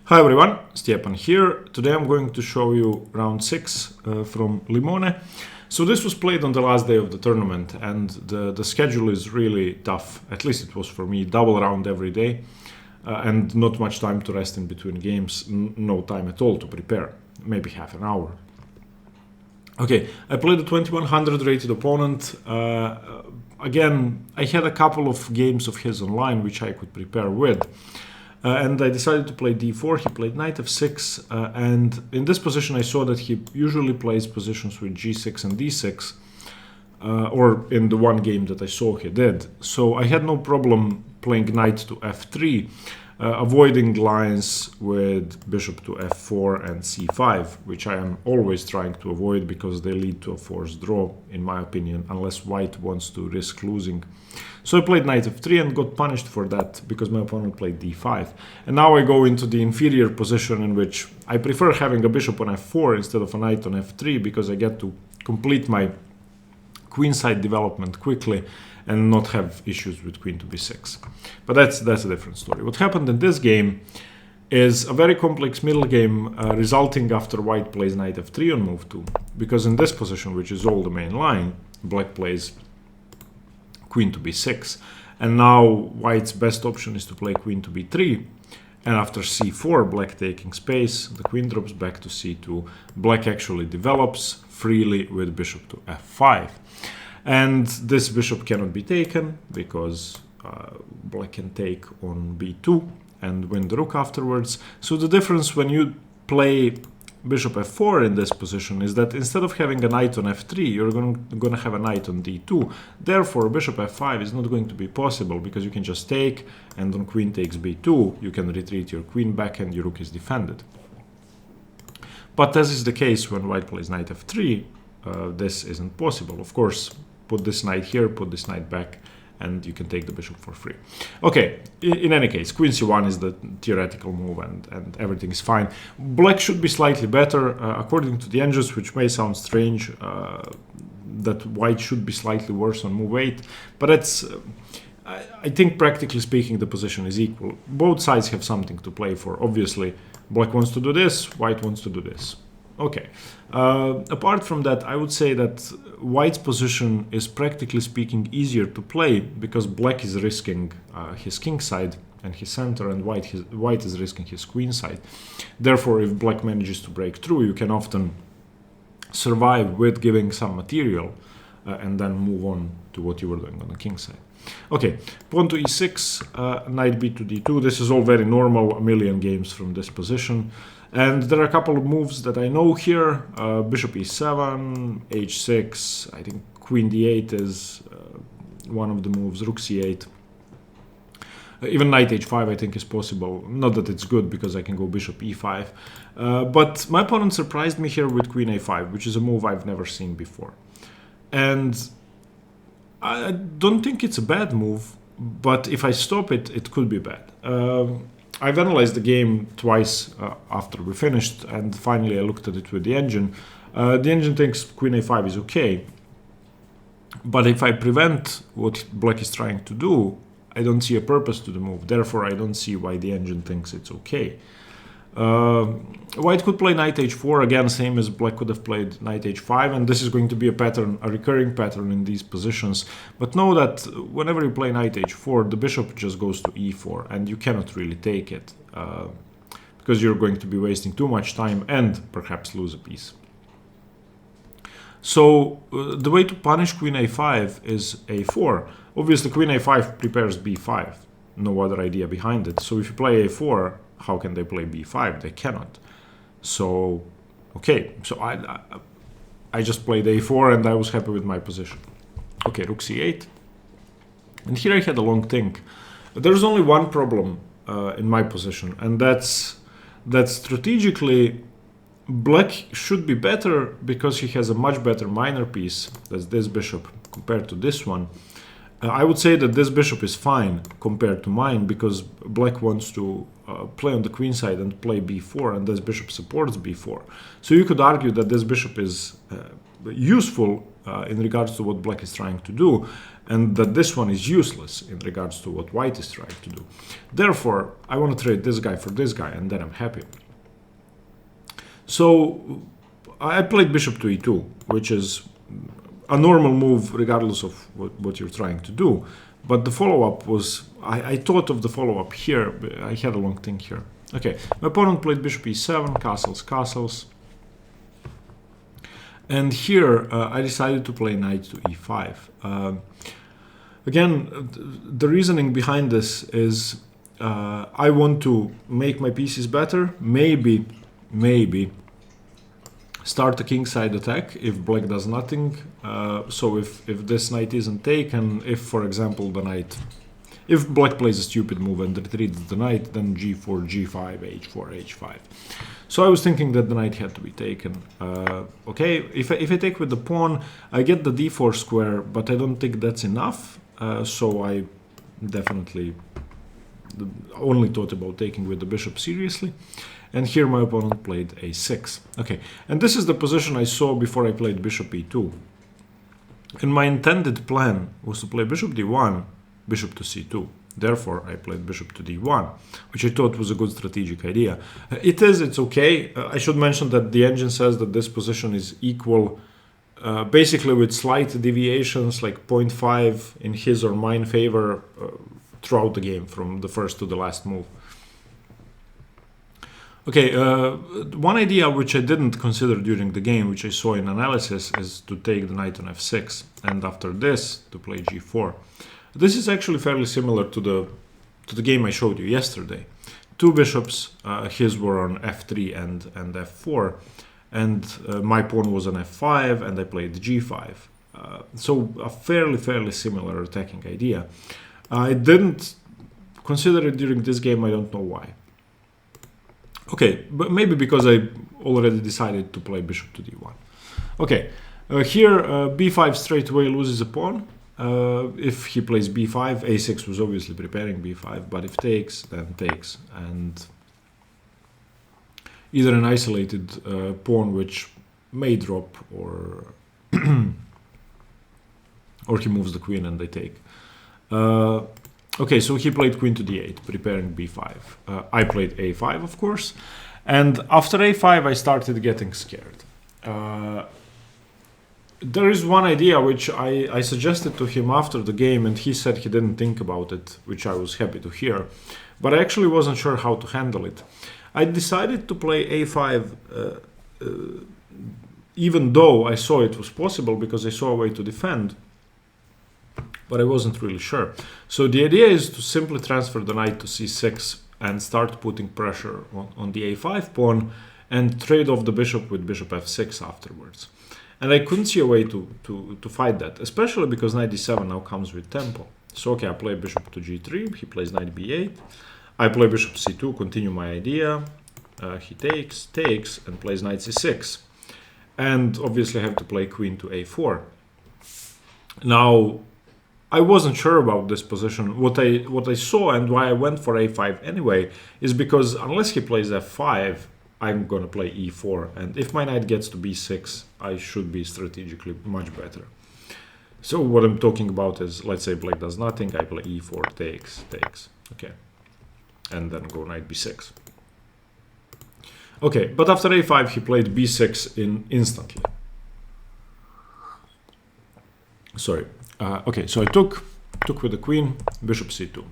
Hi everyone, Stjepan here. Today I'm going to show you round 6 from Limone. So this was played on the last day of the tournament and the schedule is really tough. At least it was for me, double round every day and not much time to rest in between games, no time at all to prepare, maybe half an hour. Okay, I played a 2100 rated opponent. Again, I had a couple of games of his online which I could prepare with. And I decided to play d4. He played knight f6, and in this position I saw that he usually plays positions with g6 and d6, or in the one game that I saw he did. So I had no problem playing knight to f3, avoiding lines with bishop to f4 and c5, which I am always trying to avoid because they lead to a forced draw, in my opinion, unless white wants to risk losing. So I played knight f3 and got punished for that because my opponent played d5. And now I go into the inferior position in which I prefer having a bishop on f4 instead of a knight on f3 because I get to complete my queenside development quickly and not have issues with queen to b6. But that's a different story. What happened in this game is a very complex middle game resulting after white plays knight f3 on move 2. Because in this position, which is all the main line, black plays queen to b6. And now white's best option is to play queen to b3. And after c4, black taking space, the queen drops back to c2. Black actually develops freely with bishop to f5. And this bishop cannot be taken because black can take on b2 and win the rook afterwards. So the difference when you play bishop f4 in this position is that instead of having a knight on f3, you're going to have a knight on d2. Therefore, bishop f5 is not going to be possible because you can just take, and on queen takes b2, you can retreat your queen back and your rook is defended. But as is the case when white plays knight f3, this isn't possible. Of course, put this knight here, put this knight back, and you can take the bishop for free. Okay, in any case, queen c1 is the theoretical move and everything is fine. Black should be slightly better, according to the engines, which may sound strange, that white should be slightly worse on move 8, but it's, I think practically speaking the position is equal. Both sides have something to play for. Obviously, black wants to do this, white wants to do this. Okay, apart from that, I would say that white's position is practically speaking easier to play because black is risking his kingside and his center, and white is risking his queenside. Therefore, if black manages to break through, you can often survive with giving some material and then move on to what you were doing on the kingside. Okay, pawn to e6, knight b to d2. This is all very normal, a million games from this position. And there are a couple of moves that I know here. Bishop e7, h6, I think queen d8 is one of the moves, rook c8. Even knight h5 I think is possible. Not that it's good because I can go bishop e5. But my opponent surprised me here with queen a5, which is a move I've never seen before. And I don't think it's a bad move, but if I stop it, it could be bad. I've analyzed the game twice after we finished, and finally I looked at it with the engine. The engine thinks queen a5 is okay, but if I prevent what black is trying to do, I don't see a purpose to the move. Therefore, I don't see why the engine thinks it's okay. White could play knight h4, again, same as black could have played knight h5, and this is going to be a pattern, a recurring pattern in these positions. But know that whenever you play knight h4, the bishop just goes to e4, and you cannot really take it, because you're going to be wasting too much time and perhaps lose a piece. So the way to punish queen a5 is a4. Obviously, queen a5 prepares b5, no other idea behind it. So if you play a4, how can they play b5? They cannot. So, okay, so I just played a4 and I was happy with my position. Okay, rook c8. And here I had a long think. There's only one problem in my position, and that's that strategically black should be better because he has a much better minor piece, that's this bishop, compared to this one. I would say that this bishop is fine compared to mine because black wants to play on the queen side and play b4, and this bishop supports b4. So you could argue that this bishop is useful in regards to what black is trying to do, and that this one is useless in regards to what white is trying to do. Therefore, I want to trade this guy for this guy, and then I'm happy. So I played bishop to e2, which is a normal move regardless of what you're trying to do. But the follow-up was, I thought of the follow-up here, but I had a long thing here. Okay, my opponent played bishop e7, castles, castles. And here I decided to play knight to e5. Again, the reasoning behind this is I want to make my pieces better, maybe start a kingside attack if black does nothing. So if this knight isn't taken, if for example the knight, if black plays a stupid move and retreats the knight, then g4, g5, h4, h5. So I was thinking that the knight had to be taken. Okay, if I take with the pawn, I get the d4 square, but I don't think that's enough. So I definitely only thought about taking with the bishop seriously. And here my opponent played a6. Okay, and this is the position I saw before I played bishop e2. And my intended plan was to play bishop d1, bishop to c2. Therefore, I played bishop to d1, which I thought was a good strategic idea. It's okay. I should mention that the engine says that this position is equal, basically with slight deviations, like 0.5 in his or mine favor throughout the game, from the first to the last move. Okay, one idea which I didn't consider during the game, which I saw in analysis, is to take the knight on f6, and after this, to play g4. This is actually fairly similar to the game I showed you yesterday. Two bishops, his were on f3 and f4, and my pawn was on f5, and I played g5. So a fairly similar attacking idea. I didn't consider it during this game, I don't know why. Okay, but maybe because I already decided to play bishop to d1. Okay, here b5 straight away loses a pawn. If he plays b5, a6 was obviously preparing b5, but if takes, then takes. And either an isolated pawn which may drop, or or he moves the queen and they take. Okay, so he played queen to d8, preparing b5. I played a5, of course. And after a5, I started getting scared. There is one idea which I suggested to him after the game, and he said he didn't think about it, which I was happy to hear. But I actually wasn't sure how to handle it. I decided to play a5 even though I saw it was possible, because I saw a way to defend. But I wasn't really sure. So the idea is to simply transfer the knight to c6 and start putting pressure on the a5 pawn and trade off the bishop with bishop f6 afterwards. And I couldn't see a way to fight that, especially because knight d7 now comes with tempo. So okay, I play bishop to g3, he plays knight b8. I play bishop c2, continue my idea. He takes, and plays knight c6. And obviously I have to play queen to a4. Now, I wasn't sure about this position. What I saw and why I went for a5 anyway is because unless he plays f5, I'm going to play e4. And if my knight gets to b6, I should be strategically much better. So what I'm talking about is, let's say black does nothing, I play e4, takes. Okay. And then go knight b6. Okay, but after a5, he played b6 instantly. Sorry. Okay, so I took with the queen, bishop c2.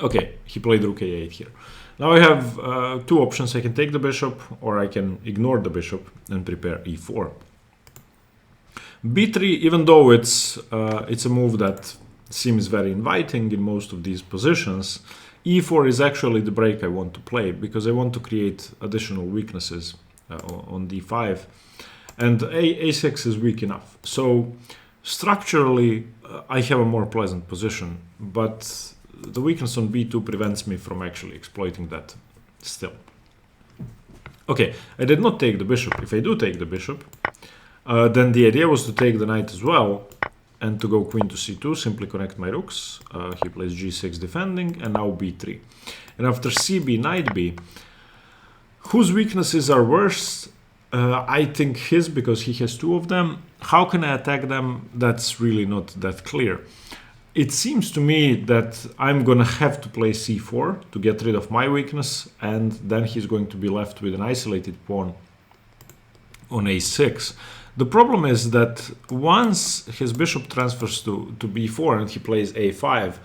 Okay, he played rook a8 here. Now I have two options. I can take the bishop, or I can ignore the bishop and prepare e4. b3, even though it's a move that seems very inviting in most of these positions, e4 is actually the break I want to play, because I want to create additional weaknesses on d5, and a6 is weak enough. So structurally, I have a more pleasant position, but the weakness on b2 prevents me from actually exploiting that still. Okay, I did not take the bishop. If I do take the bishop, then the idea was to take the knight as well, and to go queen to c2, simply connect my rooks. He plays g6 defending, and now b3. And after cb, knight b, whose weaknesses are worse I think his, because he has two of them. How can I attack them? That's really not that clear. It seems to me that I'm gonna have to play c4 to get rid of my weakness, and then he's going to be left with an isolated pawn on a6. The problem is that once his bishop transfers to b4 and he plays a5,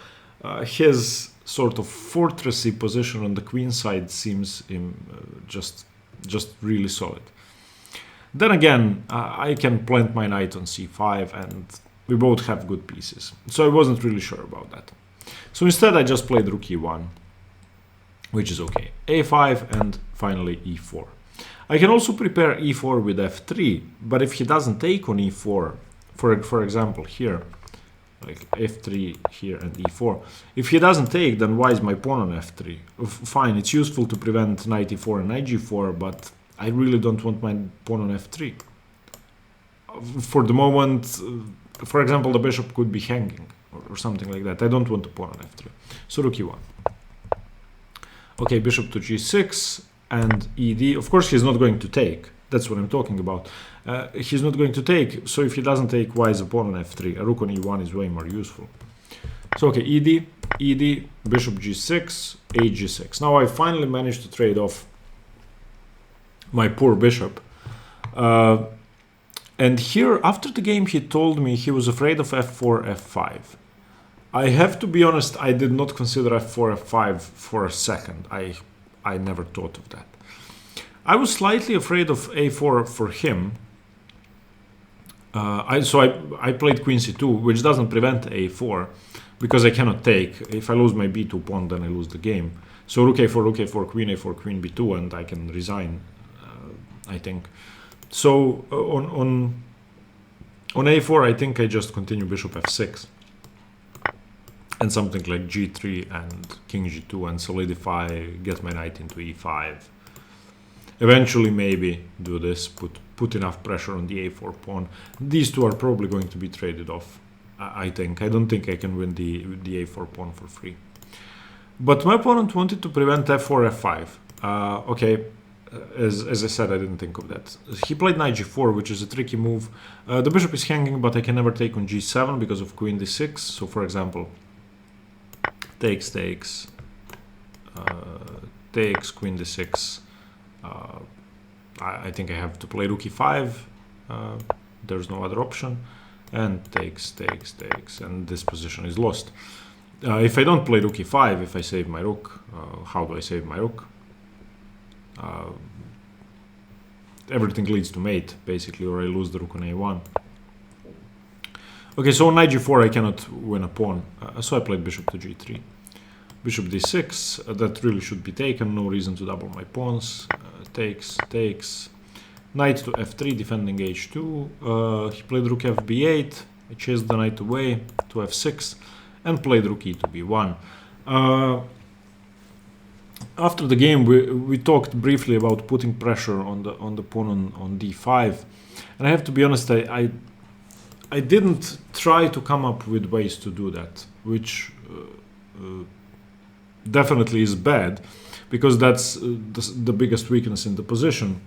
his sort of fortressy position on the queen side seems just really solid. Then again, I can plant my knight on c5 and we both have good pieces. So I wasn't really sure about that. So instead I just played rook e1, which is okay. a5 and finally e4. I can also prepare e4 with f3, but if he doesn't take on e4, for example here, like f3 here and e4, if he doesn't take, then why is my pawn on f3? Fine, it's useful to prevent knight e4 and knight g4, but I really don't want my pawn on f3. For the moment, for example, the bishop could be hanging or something like that. I don't want the pawn on f3. So rook e1. Okay, bishop to g6 and ed. Of course, he's not going to take. That's what I'm talking about. He's not going to take. So if he doesn't take, why is a pawn on f3? A rook on e1 is way more useful. So okay, ed, bishop g6, g6. Now I finally managed to trade off my poor bishop. And here, after the game, he told me he was afraid of f4, f5. I have to be honest, I did not consider f4, f5 for a second. I never thought of that. I was slightly afraid of a4 for him. I played queen c2, which doesn't prevent a4, because I cannot take. If I lose my b2 pawn, then I lose the game. So rook a4, queen b2, and I can resign, I think. So on a4, I think I just continue bishop f6 and something like g3 and king g2 and solidify, get my knight into e5. Eventually maybe do this, put enough pressure on the a4 pawn. These two are probably going to be traded off, I think. I don't think I can win the a4 pawn for free. But my opponent wanted to prevent f4, f5. Okay. As I said, I didn't think of that. He played knight g4, which is a tricky move. The bishop is hanging, but I can never take on g7 because of queen d6. So, for example, takes, queen d6. I think I have to play rook e5. There's no other option. And takes, and this position is lost. If I don't play rook e5, if I save my rook, how do I save my rook? Everything leads to mate, basically, or I lose the rook on a1. Okay, so on knight g4 I cannot win a pawn, so I played bishop to g3. Bishop d6, that really should be taken, no reason to double my pawns. Takes. Knight to f3, defending h2. He played rook fb8, I chased the knight away to f6, and played rook e to b1. After the game, we talked briefly about putting pressure on the pawn on d5, and I have to be honest, I didn't try to come up with ways to do that, which definitely is bad, because that's the biggest weakness in the position,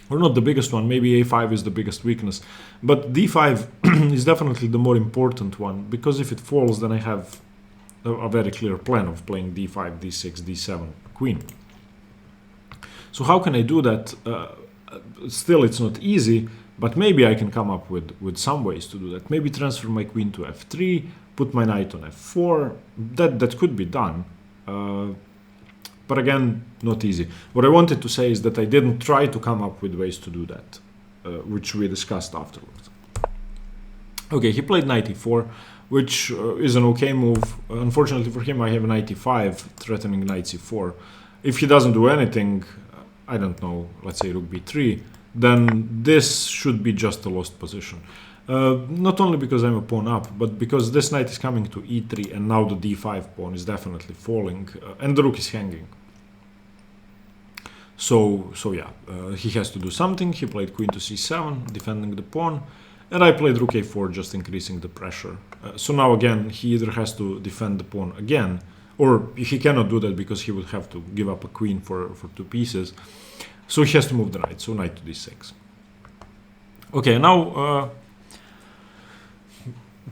or not the biggest one. Maybe a5 is the biggest weakness, but d5 is definitely the more important one, because if it falls, then I have a very clear plan of playing d5, d6, d7, queen. So how can I do that? Still, it's not easy, but maybe I can come up with some ways to do that. Maybe transfer my queen to f3, put my knight on f4. That could be done. But again, not easy. What I wanted to say is that I didn't try to come up with ways to do that, which we discussed afterwards. Okay, he played knight e4, which is an okay move. Unfortunately for him, I have knight e5, threatening knight c4. If he doesn't do anything, I don't know, let's say rook b3, then this should be just a lost position. Not only because I'm a pawn up, but because this knight is coming to e3, and now the d5 pawn is definitely falling, and the rook is hanging. So yeah, he has to do something. He played queen to c7, defending the pawn, and I played rook a4, just increasing the pressure. So now again, he either has to defend the pawn again, or he cannot do that because he would have to give up a queen for two pieces. So he has to move the knight, so knight to d6. Okay, now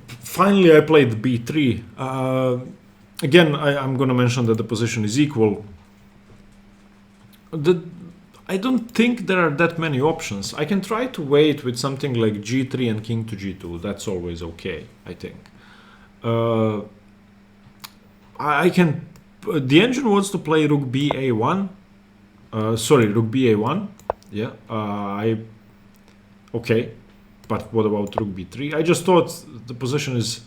finally I played b3. Again, I'm gonna mention that the position is equal. I don't think there are that many options. I can try to wait with something like g3 and king to g2. That's always okay, I think. I can... the engine wants to play rook b a1. Sorry, rook b a1. Yeah, okay, but what about rook b3? I just thought the position is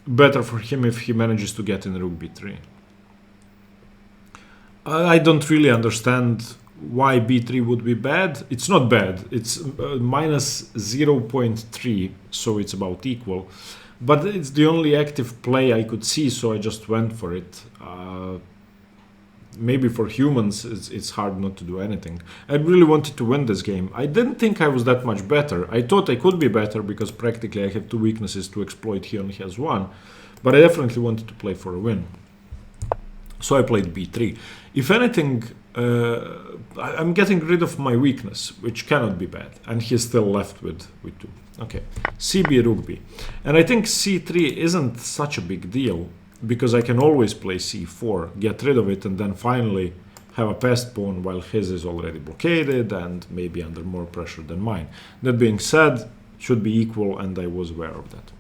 better for him if he manages to get in rook b3. I don't really understand why b3 would be bad. It's not bad. It's minus 0.3, so it's about equal. But it's the only active play I could see, so I just went for it. Maybe for humans it's hard not to do anything. I really wanted to win this game. I didn't think I was that much better. I thought I could be better because practically I have two weaknesses to exploit. He only has one. But I definitely wanted to play for a win. So I played b3. If anything, I'm getting rid of my weakness, which cannot be bad. And he's still left with 2. Okay, cb rook b. And I think c3 isn't such a big deal, because I can always play c4, get rid of it, and then finally have a passed pawn while his is already blockaded and maybe under more pressure than mine. That being said, should be equal, and I was aware of that.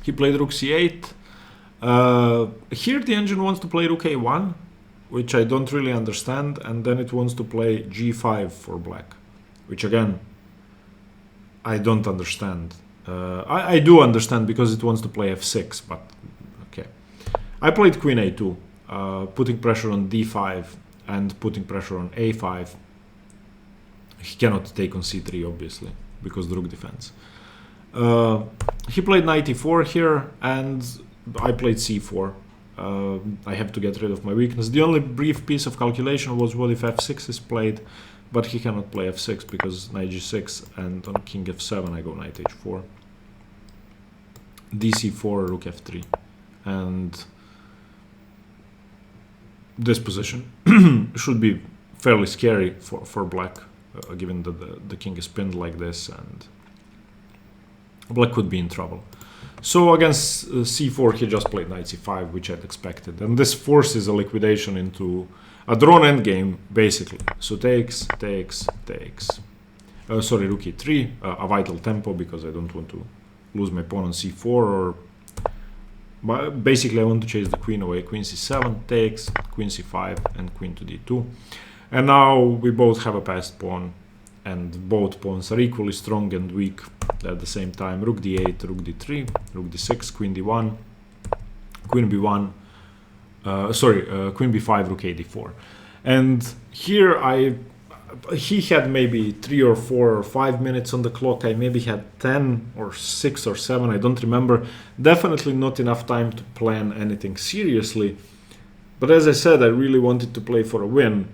He played rook c8. Here the engine wants to play rook a1, which I don't really understand, and then it wants to play g5 for black, which again, I don't understand. I do understand because it wants to play f6, but okay. I played queen a2, putting pressure on d5 and putting pressure on a5. He cannot take on c3, obviously, because the rook defends. He played knight e4 here, and I played c4. I have to get rid of my weakness. The only brief piece of calculation was what if f6 is played, but he cannot play f6 because knight g6, and on king f7 I go knight h4. dc4, rook f3. And this position should be fairly scary for black, given that the king is pinned like this, and black could be in trouble. So against c4 he just played knight c5, which I'd expected, and this forces a liquidation into a drawn endgame, basically. So takes. Sorry, rook e3, a vital tempo, because I don't want to lose my pawn on c4, or basically I want to chase the queen away. Queen c7 takes, queen c5, and queen to d2. And now we both have a passed pawn, and both pawns are equally strong and weak at the same time. Rook d8, rook d3, rook d6, queen d1, queen b1, queen b5, rook a d4. And here he had maybe 3 or 4 or 5 minutes on the clock. I maybe had 10 or 6 or 7, I don't remember. Definitely not enough time to plan anything seriously. But as I said, I really wanted to play for a win.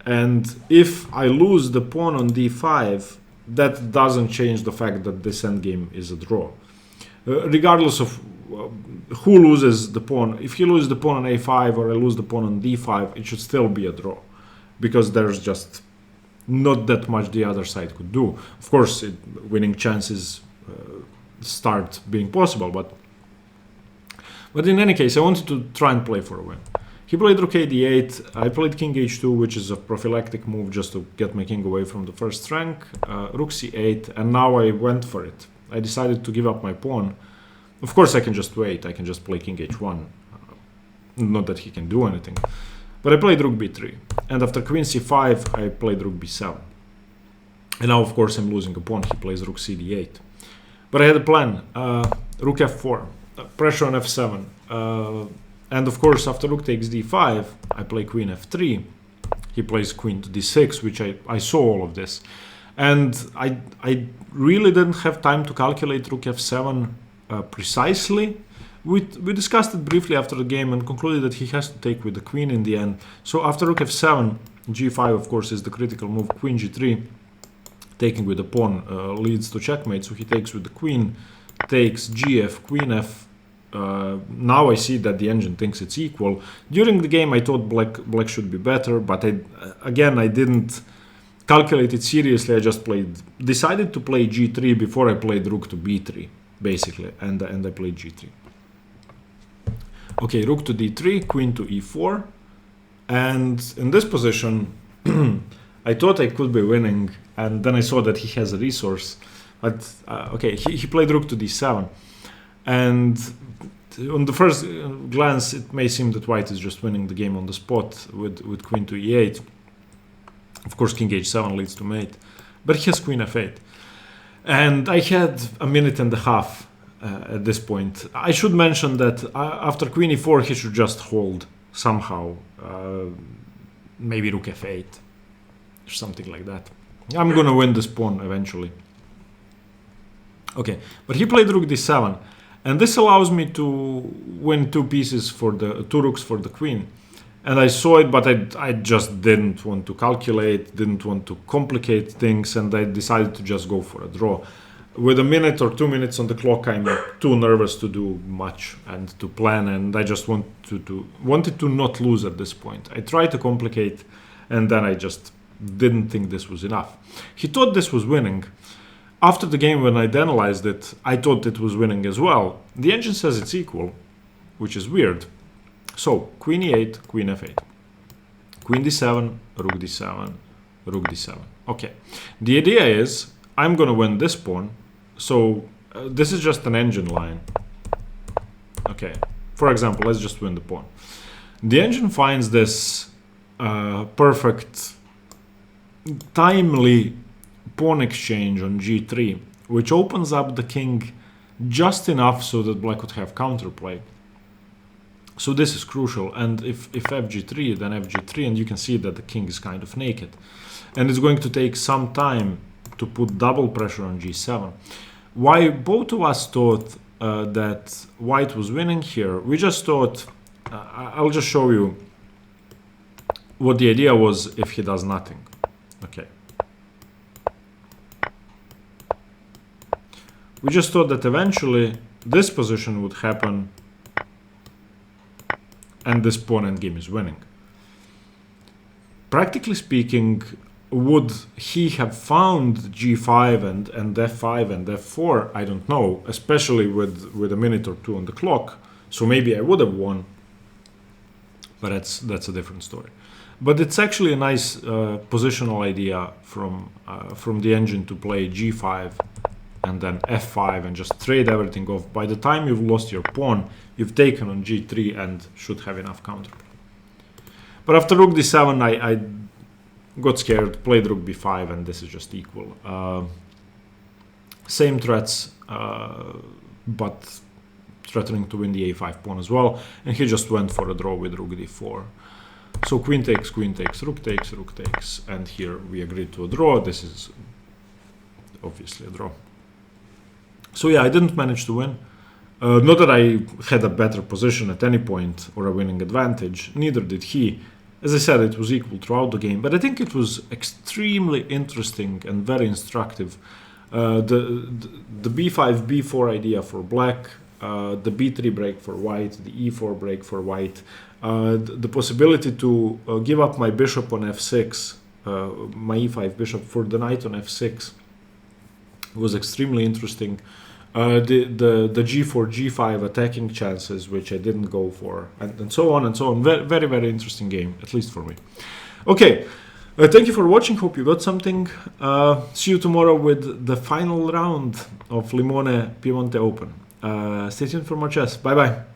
And if I lose the pawn on d5, that doesn't change the fact that this endgame is a draw. Regardless of who loses the pawn, if he loses the pawn on a5 or I lose the pawn on d5, it should still be a draw, because there's just not that much the other side could do. Of course, winning chances start being possible, but in any case, I wanted to try and play for a win. He played rook a d8, I played king h2, which is a prophylactic move just to get my king away from the first rank, rook c8, and now I went for it. I decided to give up my pawn. Of course I can just wait, I can just play king h1, not that he can do anything. But I played rook b3, and after queen c5 I played rook b7. And now of course I'm losing a pawn, he plays rook c d8. But I had a plan, rook f4, pressure on f7, and of course after rook takes d5 I play queen f3, he plays queen to d6, which I saw all of this. And I really didn't have time to calculate rook f7 precisely. We discussed it briefly after the game and concluded that he has to take with the queen in the end. So after rook f7, g5 of course is the critical move, queen g3, taking with the pawn leads to checkmate, so he takes with the queen, takes gf, queen f, now I see that the engine thinks it's equal. During the game, I thought black should be better, but I didn't calculate it seriously. I just decided to play g3 before I played rook to b3, basically, and I played g3. Okay, rook to d3, queen to e4, and in this position, I thought I could be winning, and then I saw that he has a resource. But okay, he played rook to d7, and on the first glance, it may seem that white is just winning the game on the spot with queen to e8. Of course, king h7 leads to mate, but he has queen f8. And I had a minute and a half at this point. I should mention that after queen e4, he should just hold somehow, maybe rook f8, or something like that. I'm gonna win this pawn eventually. Okay, but he played rook d7. And this allows me to win two rooks for the queen. And I saw it, but I just didn't want to calculate, didn't want to complicate things, and I decided to just go for a draw. With a minute or 2 minutes on the clock, I'm too nervous to do much and to plan, and I just wanted to not lose at this point. I tried to complicate, and then I just didn't think this was enough. He thought this was winning. After the game, when I analyzed it, I thought it was winning as well. The engine says it's equal, which is weird. So, queen e8, queen f8. Queen d7, rook d7, rook d7. Okay. The idea is, I'm going to win this pawn. So, this is just an engine line. Okay. For example, let's just win the pawn. The engine finds this perfect, timely pawn exchange on g3, which opens up the king just enough so that black would have counterplay. So this is crucial, and if fg3, then fg3, and you can see that the king is kind of naked. And it's going to take some time to put double pressure on g7. Why both of us thought that white was winning here, we just thought, I'll just show you what the idea was if he does nothing. Okay. We just thought that eventually this position would happen and this pawn endgame is winning. Practically speaking, would he have found g5 and f5 and f4? I don't know, especially with a minute or two on the clock. So maybe I would have won, but that's a different story. But it's actually a nice positional idea from the engine to play g5 and then f5 and just trade everything off. By the time you've lost your pawn, you've taken on g3 and should have enough counterplay. But after rook d7, I got scared, played rook b5, and this is just equal. Same threats, but threatening to win the a5 pawn as well. And he just went for a draw with rook d4. So queen takes, rook takes, and here we agreed to a draw. This is obviously a draw. So yeah, I didn't manage to win. Not that I had a better position at any point or a winning advantage, neither did he. As I said, it was equal throughout the game, but I think it was extremely interesting and very instructive. The b5, b4 idea for black, the b3 break for white, the e4 break for white, the possibility to give up my bishop on f6, my e5 bishop for the knight on f6 was extremely interesting. The g4, g5 attacking chances, which I didn't go for, and so on and so on. Very, very interesting game, at least for me. Okay, thank you for watching. Hope you got something. See you tomorrow with the final round of Limone Piemonte Open. Stay tuned for more chess. Bye bye.